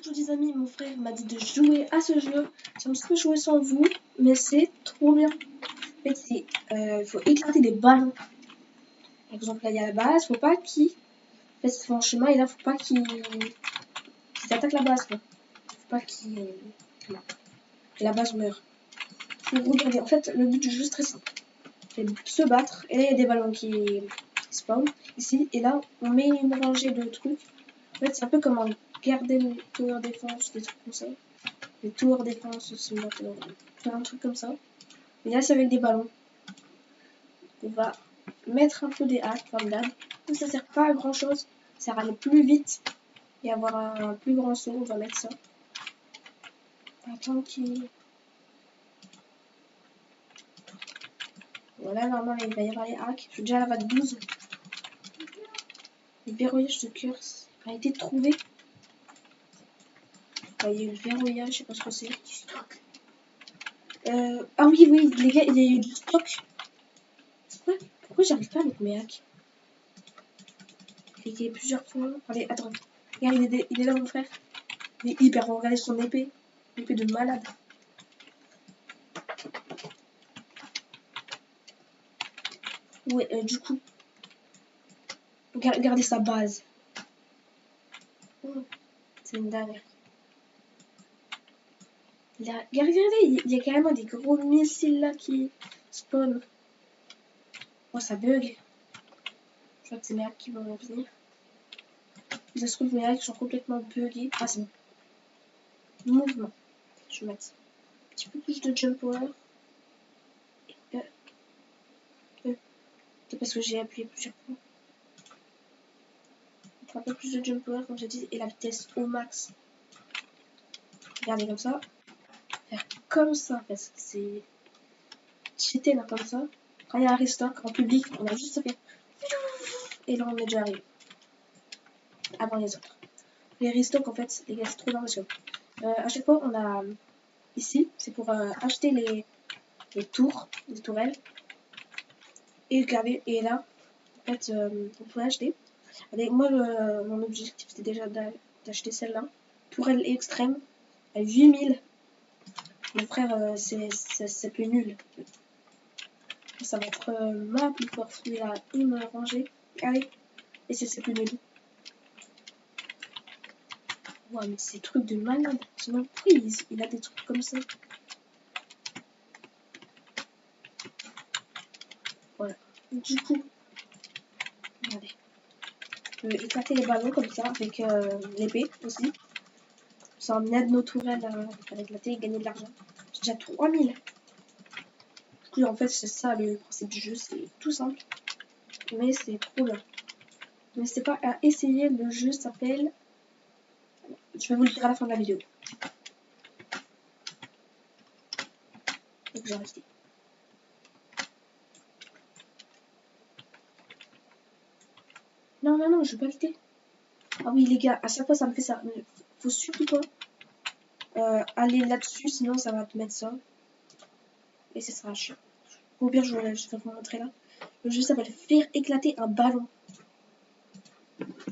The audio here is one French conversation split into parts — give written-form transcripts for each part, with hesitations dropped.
Bonjour les amis, mon frère m'a dit de jouer à ce jeu. J'aime pas jouer sans vous, mais c'est trop bien. En fait, il faut éclater des ballons. Par exemple, là il y a la base, faut pas qu'il. En fait, c'est son chemin et là faut pas qu'il attaque la base. Quoi. Faut pas qu'il. Que la base meurt. Regardez, en fait, le but du jeu c'est très simple. C'est se battre et là il y a des ballons qui spawn ici et là on met une rangée de trucs. En fait, c'est un peu comme un garden tower défense, des trucs comme ça. Les tours défense simulator, un truc comme ça. Et là, c'est avec des ballons. On va mettre un peu des hacks, comme d'hab. Ça sert pas à grand chose. Ça sert à aller plus vite et avoir un plus grand saut. On va mettre ça. Attends qu'il. Voilà, normalement, il va y avoir les hacks. Je suis déjà à la vague 12. Le verrouillage de curse a été trouvé. Il y a eu le verrouillage, je sais pas ce que c'est. Ah oui, les gars, il y a eu du stock. Pourquoi j'arrive pas avec mes hacks? Cliquez plusieurs fois. Allez, attends. Regarde, il est là, mon frère. Il est hyper bon. Regardez son épée. Épée de malade. Ouais, du coup. Regardez sa base. Oh, c'est une dinguerie. Regardez, il y a carrément des gros missiles là qui spawnent. Oh, ça bug. Je crois que c'est mes hacks qui vont venir. Ça se trouve, mes hacks sont complètement buggés. Ah, c'est bon. Mouvement. Je vais mettre un petit peu plus de jump power. C'est parce que j'ai appuyé plusieurs fois. Un peu plus de jump power, comme j'ai dit, et la vitesse au max. Regardez comme ça. Faire comme ça, parce que c'est cheaté là, comme ça. Quand il y a un restock en public, on a juste à faire. Et là, on est déjà arrivé. Avant les autres. Les restocks, en fait, les gars, c'est trop bien parce que à chaque fois, on a ici, c'est pour acheter les tours, les tourelles. Et regardez, et là, en fait, vous pouvez acheter. Allez, moi, mon objectif, c'était déjà d'acheter celle-là. Tourelle extrême, à 8000. Mon frère, c'est plus nul. Ça va être ma plus forte. Il a une rangée. Allez, et c'est plus nul. Ouais, mais c'est truc de malade. Sinon, pourquoi il a des trucs comme ça? Voilà. Du coup, regardez. Je peux éclater les ballons comme ça avec l'épée aussi. Ça en aide nos tourelles à éclater et gagner de l'argent. J'ai déjà 3000. Du coup, en fait, c'est ça le principe du jeu. C'est tout simple. Mais c'est trop bien. N'hésitez pas à essayer. Le jeu s'appelle. Je vais vous le dire à la fin de la vidéo. Donc, j'ai resté. Non, non, non, je veux pas quitter. Ah oui, les gars, à chaque fois, ça me fait ça. Mais faut surtout pas aller là-dessus, sinon ça va te mettre ça. Et ce sera chiant. Au pire, je vais vous montrer là. Le jeu s'appelle Faire éclater un ballon.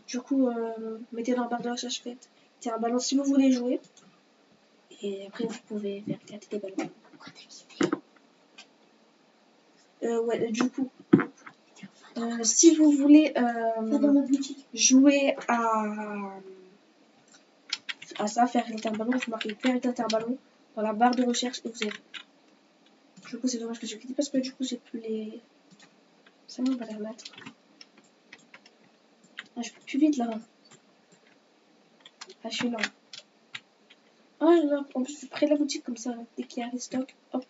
Du coup, mettez dans la barre de recherche, faites. C'est un ballon si vous voulez jouer. Et après, vous pouvez faire éclater des ballons. Ouais, du coup, si vous voulez jouer à ça, faire éclater un ballon, vous marquez faire éclater un ballon dans la barre de recherche et vous avez. Du coup, c'est dommage que j'ai quitté parce que du coup, j'ai plus les. Ça, on va les remettre. Ah, je peux plus vite là. Ah, je suis là. Ah, là, en plus, je suis près de la boutique comme ça. Dès qu'il y a un restock, hop.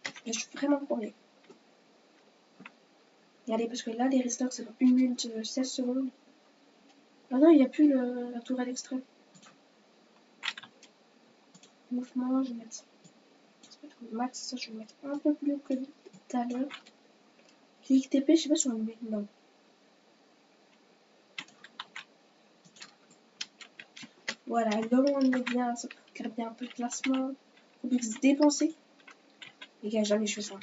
Là, je suis vraiment premier. Regardez, parce que là, les restocks, c'est dans 1 minute 16 secondes. Ah non, il n'y a plus la tourelle extrême. Mouvement, je vais mettre. Max, ça, je vais mettre un peu plus que tout à l'heure. Clic TP, je sais pas si on le met. Non. Voilà, là on est bien, ça peut garder un peu de classement. Faut plus se dépenser. Les gars, jamais je fais ça.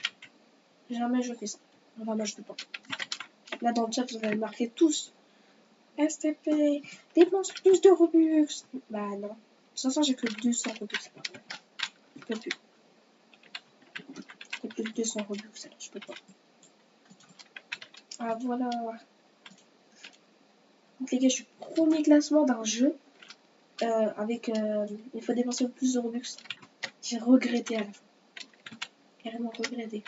Jamais je fais ça. Enfin, moi je peux pas. Là dans le chat, vous allez marquer tous. STP, dépense plus de Robux. Bah non. 500, j'ai que 200 Robux. Je peux plus. J'ai plus que 200 Robux, alors je peux pas. Ah voilà. Donc les gars, je suis premier classement d'un jeu. Avec il faut dépenser plus de Robux. J'ai regretté à la fin. Carrément regretté.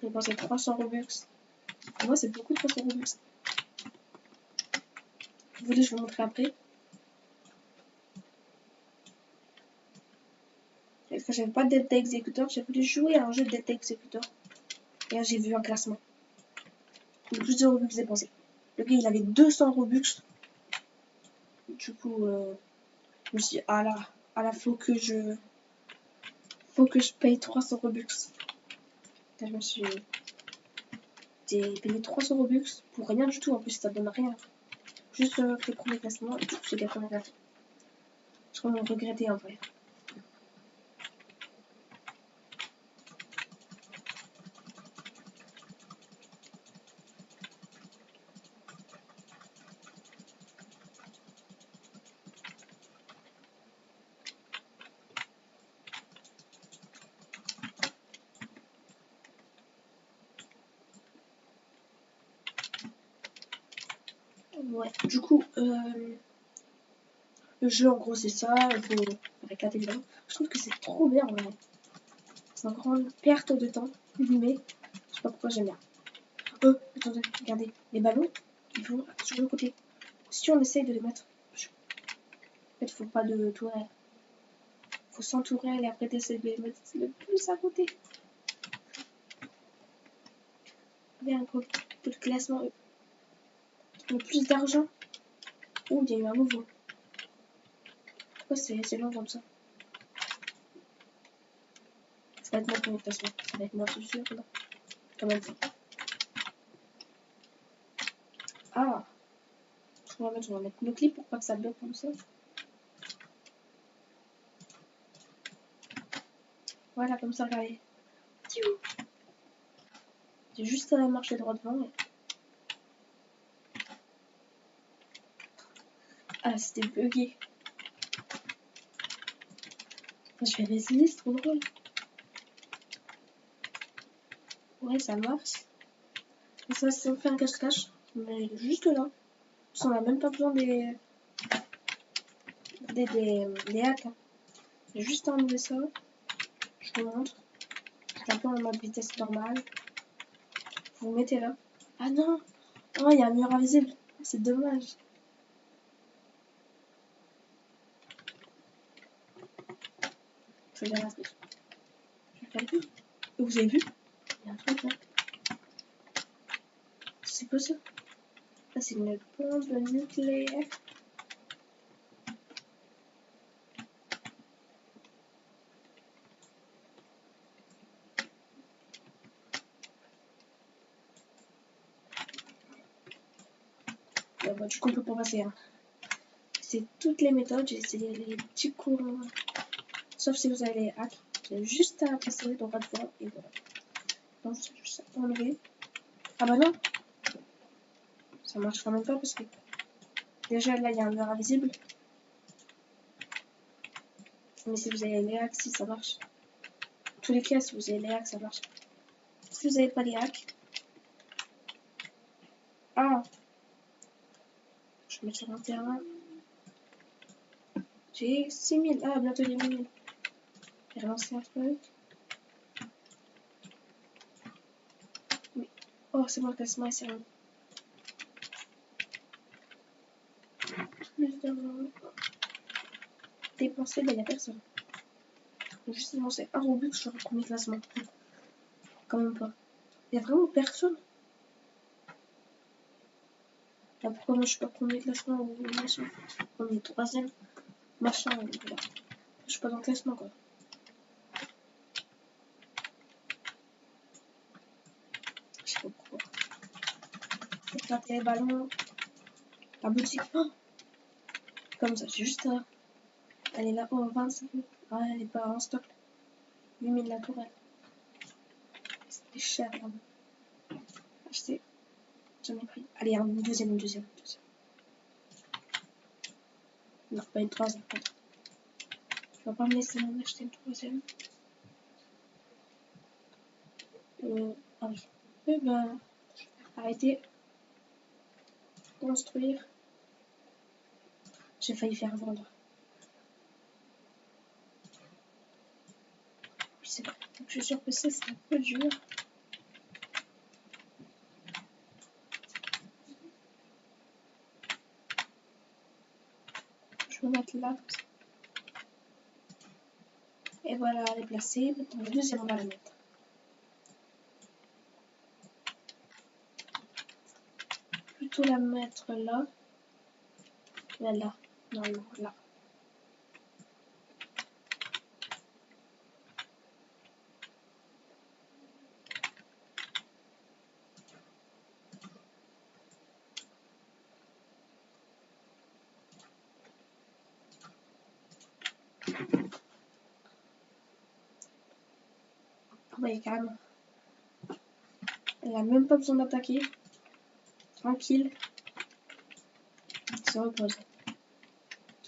J'ai dépensé 300 Robux. Pour moi, c'est beaucoup de 300 Robux. Vous voulez, je vous montrer après. Parce que j'avais pas de Delta Executor, j'ai voulu jouer à un jeu de Delta Executor. Et là, j'ai vu un classement. Le plus de Robux dépensés. Le gars, il avait 200 Robux. Du coup, je me suis dit, ah là, faut que je paye 300 Robux. Là, je me suis payé 300 Robux pour rien du tout. En plus, ça donne rien. Juste le premier classement et tout, c'est le premier classement. Je vais regretter en vrai. Ouais, du coup, le jeu en gros c'est ça, il faut éclater les ballons. Je trouve que c'est trop bien en vrai. C'est une grande perte de temps, mais je sais pas pourquoi j'aime bien. Attendez, regardez, les ballons, ils vont sur le côté. Si on essaye de les mettre, en fait, faut pas de tourelle. Faut sans tourelle et après t'essayes de les mettre le plus à côté. Regardez un peu de classement, le plus d'argent. Oh, il y a eu un nouveau. Pourquoi c'est long comme ça? Ça va être moi pour le classement. Ça va être moi, c'est sûr. Là. Quand même. Ah, je vais mettre le clip pour pas que ça bloque comme ça. Voilà, comme ça, regardez. J'ai juste à marcher droit devant. Et... Ah, c'était bugué. Je vais essayer, c'est trop drôle. Ouais, ça marche. Et ça fait un cache-cache. Mais juste là. On n'a même pas besoin des hacks. Hein. J'ai juste à enlever ça. Je vous montre. C'est un peu en mode vitesse normale. Vous vous mettez là. Ah non! Oh, il y a un mur invisible. C'est dommage. Je vais regarder. Je regarde. Vous avez vu? Il y a un truc là. C'est quoi ça? Ah, c'est une bombe nucléaire. Bah, du coup, on peut pas passer. Hein. C'est toutes les méthodes. J'ai essayé les petits courants. Sauf si vous avez les hacks. C'est juste à passer droit devant et voilà. Donc, c'est juste à enlever. Ah bah non! Ça marche quand même pas parce que déjà là il y a un mur invisible. Mais si vous avez les hacks, si ça marche. Tous les cas, si vous avez les hacks, ça marche. Si vous n'avez pas les hacks. Ah! Je vais mettre sur un terrain. J'ai 6000. Ah, bientôt les 1000. J'ai relancé un truc. Mais... Oh, c'est bon, le classement est sérieux. Plus d'argent. Dépenser, bah, il n'y a personne. J'ai juste dépensé un Robux sur le premier classement. Quand même pas. Il n'y a vraiment personne. Là, pourquoi moi je suis pas premier classement ou machin? Premier, troisième, machin, voilà. Je suis pas dans le classement quoi. Je sais pas pourquoi. Éclater les ballons. La boutique. Oh, comme ça, c'est juste à. Elle est là. Oh, 25 000. Ah, elle est pas en stock. 8000 la tourelle. C'était cher là. Acheter. J'en ai pris. Allez, une deuxième. Non, pas une troisième. Tu vas pas me laisser en acheter une troisième. Ah oui. Eh ben, arrêtez. Construire. J'ai failli faire vendre. Oui, c'est vrai. Donc, je suis sûre que ça, c'est un peu dur. Je vais mettre là. Et voilà, elle est placée. Maintenant, la deuxième, on va la mettre. Plutôt la mettre là. Là. Non, là. Ouais, carrément. Elle a même pas besoin d'attaquer. Tranquille. Elle se repose.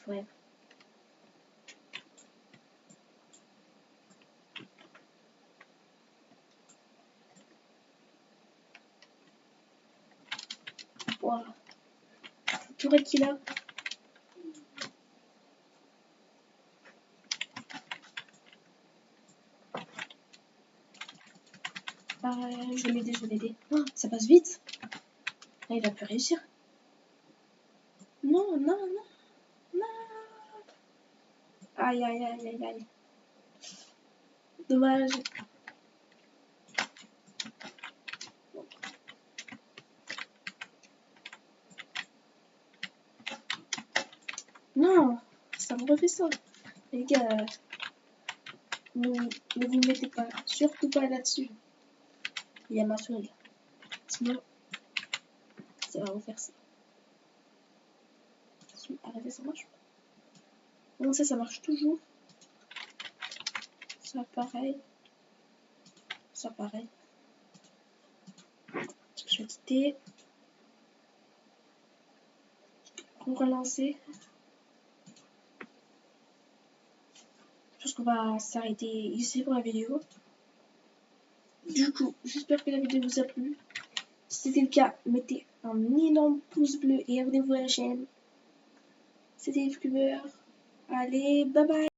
Ouais. Voilà. Tourette qu'il a. Je vais l'aider. Oh, ça passe vite. Là, il va plus réussir. Non. Aïe. Dommage. Non, ça me refait ça. Les gars, ne vous mettez pas, surtout pas là-dessus. Il y a ma souris là. Sinon, ça va vous faire ça. Arrêtez, ça marche pas. Comment ça marche toujours. Ça pareil. Je vais quitter. Relancer. Je pense qu'on va s'arrêter ici pour la vidéo. Du coup, j'espère que la vidéo vous a plu. Si c'était le cas, mettez un énorme pouce bleu et abonnez-vous à la chaîne. C'était Youtuber. Allez, bye bye.